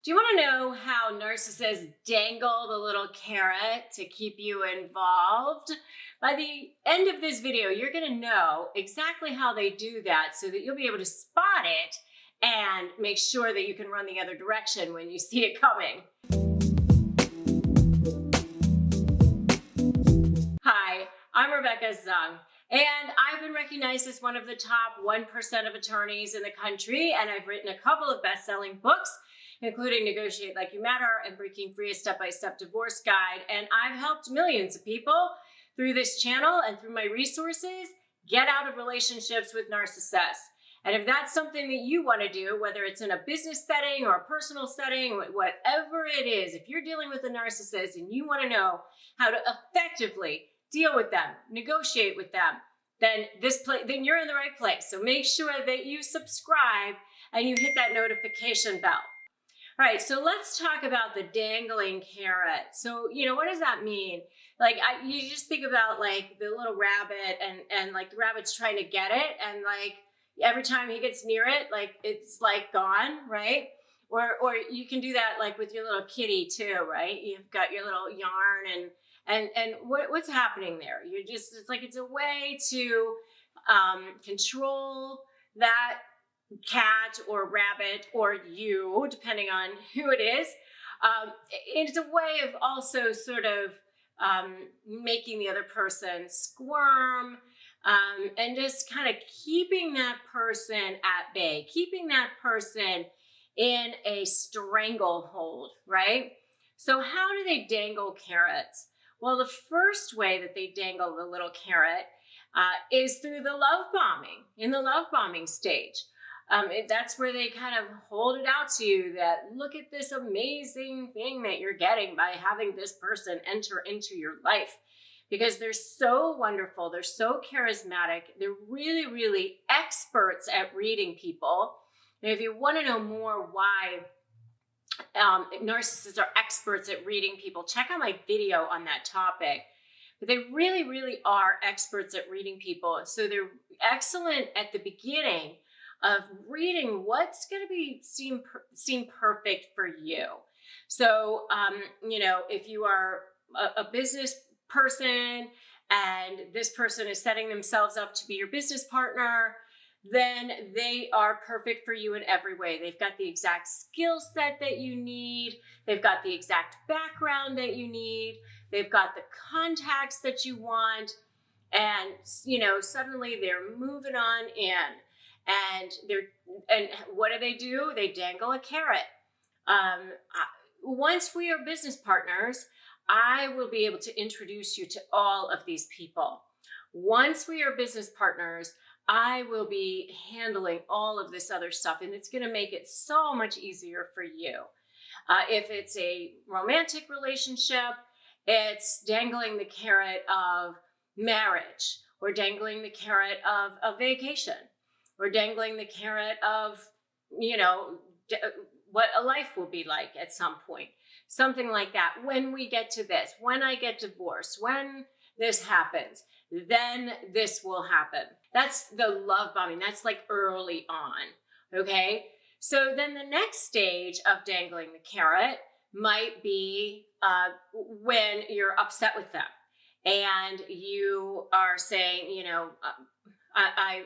Do you want to know how narcissists dangle the little carrot to keep you involved? By the end of this video, you're going to know exactly how they do that so that you'll be able to spot it and make sure that you can run the other direction when you see it coming. Hi, I'm Rebecca Zung, and I've been recognized as one of the top 1% of attorneys in the country, and I've written a couple of best-selling books, including Negotiate Like You Matter and Breaking Free, a Step-by-Step Divorce Guide. And I've helped millions of people through this channel and through my resources get out of relationships with narcissists. And if that's something that you want to do, whether it's in a business setting or a personal setting, whatever it is, if you're dealing with a narcissist and you want to know how to effectively deal with them, negotiate with them, then then you're in the right place. So make sure that you subscribe and you hit that notification bell. All right, so let's talk about the dangling carrot. So, what does that mean? Like, you just think about like the little rabbit and like the rabbit's trying to get it, and like every time he gets near it, like it's like gone, right? Or you can do that like with your little kitty too, right? You've got your little yarn and what's happening there? It's a way to control that cat or rabbit or you, depending on who it is. It's a way of also sort of making the other person squirm and just kind of keeping that person at bay, keeping that person in a stranglehold, right? So how do they dangle carrots? Well, the first way that they dangle the little carrot is through the love bombing, in the love bombing stage. That's where they kind of hold it out to you that look at this amazing thing that you're getting by having this person enter into your life, because they're so wonderful. They're so charismatic. They're really, really experts at reading people. And if you want to know more why narcissists are experts at reading people, check out my video on that topic. But they really, really are experts at reading people. So they're excellent at the beginning of reading what's going to seem perfect for you. So, if you are a business person and this person is setting themselves up to be your business partner, then they are perfect for you in every way. They've got the exact skill set that you need. They've got the exact background that you need. They've got the contacts that you want. And, suddenly they're moving on in. And what do? They dangle a carrot. Once we are business partners, I will be able to introduce you to all of these people. Once we are business partners, I will be handling all of this other stuff, and it's going to make it so much easier for you. If it's a romantic relationship, it's dangling the carrot of marriage, or dangling the carrot of a vacation, or dangling the carrot of, what a life will be like at some point. Something like that. When we get to this, when I get divorced, when this happens, then this will happen. That's the love bombing. That's like early on, okay? So then the next stage of dangling the carrot might be when you're upset with them and you are saying, I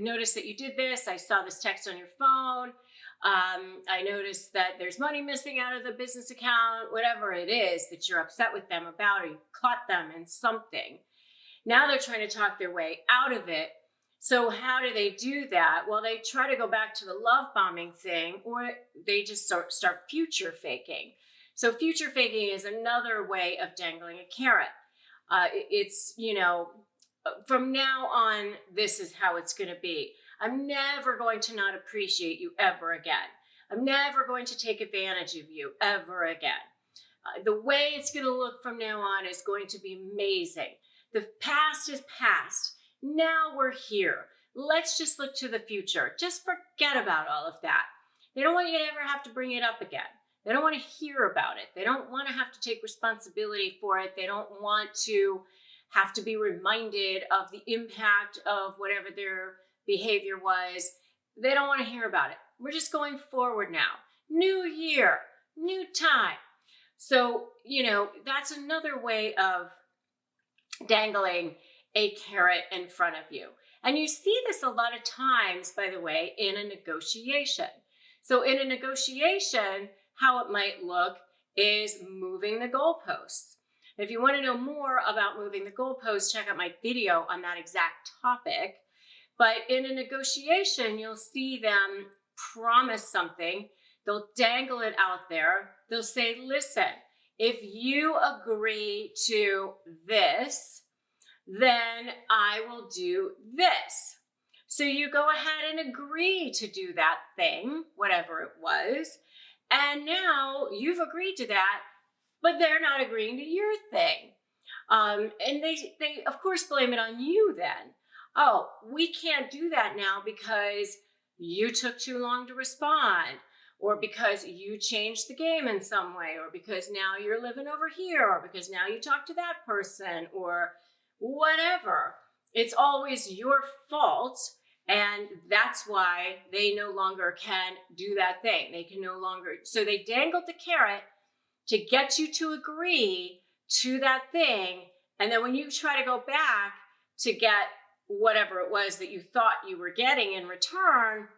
noticed that you did this. I saw this text on your phone. I noticed that there's money missing out of the business account, whatever it is that you're upset with them about, or you caught them in something. Now they're trying to talk their way out of it. So how do they do that? Well, they try to go back to the love bombing thing, or they just start future faking. So future faking is another way of dangling a carrot. It's, from now on, this is how it's going to be. I'm never going to not appreciate you ever again. I'm never going to take advantage of you ever again. The way it's going to look from now on is going to be amazing. The past is past. Now we're here. Let's just look to the future. Just forget about all of that. They don't want you to ever have to bring it up again. They don't want to hear about it. They don't want to have to take responsibility for it. They don't want to have to be reminded of the impact of whatever their behavior was. They don't want to hear about it. We're just going forward now. New year. new time. So, that's another way of dangling a carrot in front of you. And you see this a lot of times, by the way, in a negotiation. So in a negotiation, how it might look is moving the goalposts. If you want to know more about moving the goalposts, check out my video on that exact topic. But in a negotiation, you'll see them promise something. They'll dangle it out there. They'll say, listen, if you agree to this, then I will do this. So you go ahead and agree to do that thing, whatever it was. And now you've agreed to that, but they're not agreeing to your thing. And they of course blame it on you then. Oh, we can't do that now because you took too long to respond, or because you changed the game in some way, or because now you're living over here, or because now you talk to that person, or whatever. It's always your fault. And that's why they no longer can do that thing. They can no longer, so they dangled the carrot to get you to agree to that thing. And then when you try to go back to get whatever it was that you thought you were getting in return,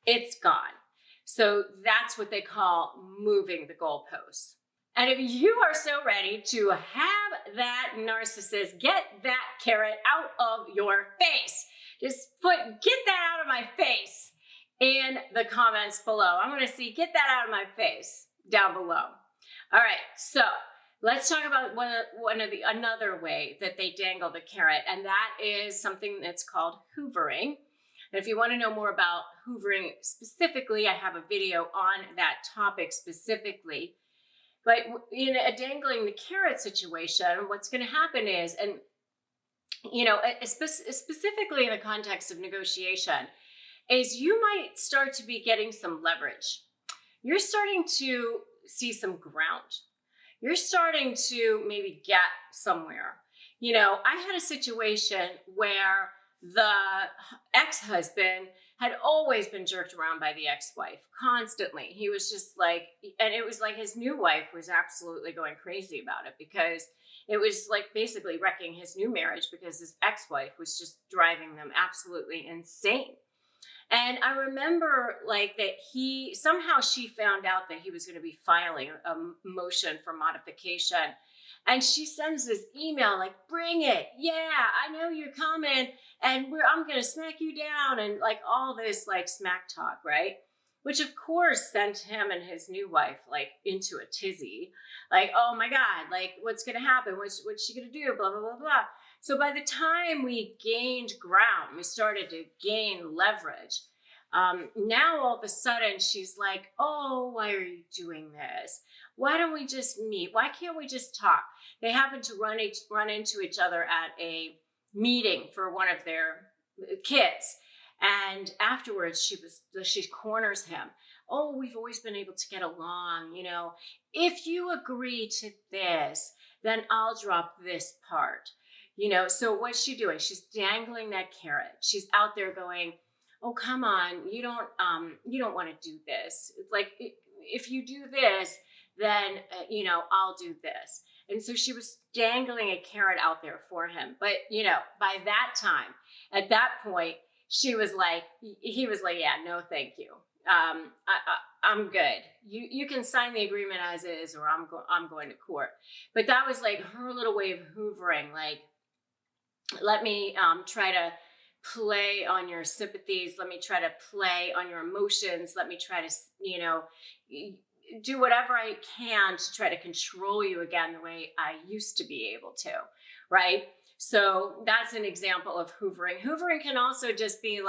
it's gone. So that's what they call moving the goalposts. And if you are so ready to have that narcissist get that carrot out of your face, just get that out of my face in the comments below. I'm going to see, get that out of my face down below. All right, so let's talk about another way that they dangle the carrot, and that is something that's called hoovering. And if you want to know more about hoovering specifically, I have a video on that topic specifically. But in a dangling the carrot situation, what's going to happen is, and specifically in the context of negotiation, is you might start to be getting some leverage. You're starting to see some ground. You're starting to maybe get somewhere. I had a situation where the ex-husband had always been jerked around by the ex-wife constantly. He was just like, and it was like his new wife was absolutely going crazy about it, because it was like basically wrecking his new marriage, because his ex-wife was just driving them absolutely insane. And I remember that she found out that he was going to be filing a motion for modification. And she sends this email like, bring it. Yeah, I know you're coming. And I'm going to smack you down. And all this smack talk, right? Which of course sent him and his new wife into a tizzy. Oh my God, what's going to happen? What's she going to do? Blah, blah, blah, blah. So by the time we gained ground, we started to gain leverage. Now all of a sudden she's like, oh, why are you doing this? Why don't we just meet? Why can't we just talk? They happen to run into each other at a meeting for one of their kids. And afterwards she corners him. Oh, we've always been able to get along. If you agree to this, then I'll drop this part. So what's she doing? She's dangling that carrot. She's out there going, oh, come on, you don't want to do this. If you do this, then, I'll do this. And so she was dangling a carrot out there for him. But, by that time, at that point, he was like, yeah, no, thank you. I'm good. You can sign the agreement as is, or I'm going to court. But that was her little way of hoovering. Let me try to play on your sympathies. Let me try to play on your emotions. Let me try to, do whatever I can to try to control you again the way I used to be able to, right? So that's an example of hoovering. Hoovering can also just be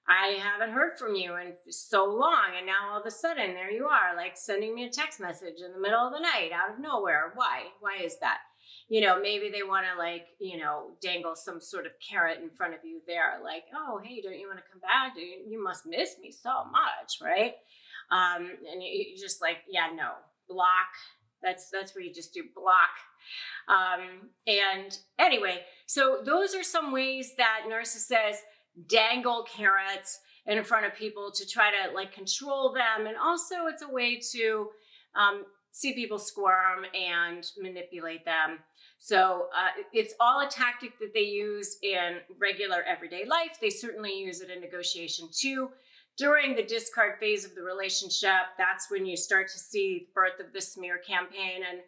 I haven't heard from you in so long, and now all of a sudden there you are, sending me a text message in the middle of the night out of nowhere. Why? Why is that? Maybe they want to dangle some sort of carrot in front of you there. Oh, hey, don't you want to come back? You must miss me so much, right? And you just yeah, no, block. That's where you just do block. And anyway, so those are some ways that narcissists dangle carrots in front of people to try to control them. And also it's a way to see people squirm and manipulate them. So it's all a tactic that they use in regular everyday life. They certainly use it in negotiation too. During the discard phase of the relationship, that's when you start to see the birth of the smear campaign and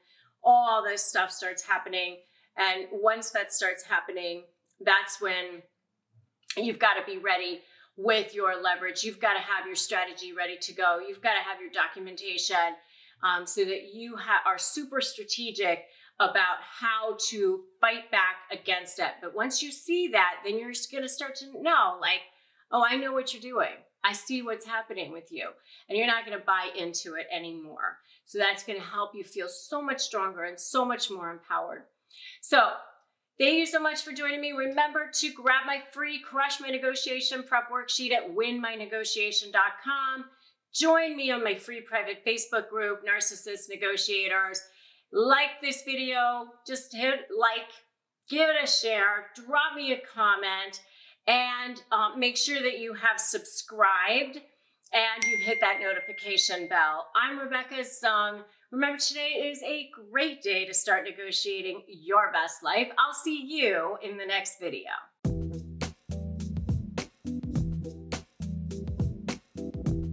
all this stuff starts happening. And once that starts happening, that's when you've got to be ready with your leverage. You've got to have your strategy ready to go. You've got to have your documentation so that you are super strategic about how to fight back against it. But once you see that, then you're going to start to know, like, oh, I know what you're doing. I see what's happening with you. And you're not going to buy into it anymore. So that's going to help you feel so much stronger and so much more empowered. So thank you so much for joining me. Remember to grab my free Crush My Negotiation Prep Worksheet at winmynegotiation.com. Join me on my free private Facebook group, Narcissist Negotiators. Like this video, just hit like, give it a share, drop me a comment, and make sure that you have subscribed and you've hit that notification bell. I'm Rebecca Zung. Remember, today is a great day to start negotiating your best life. I'll see you in the next video.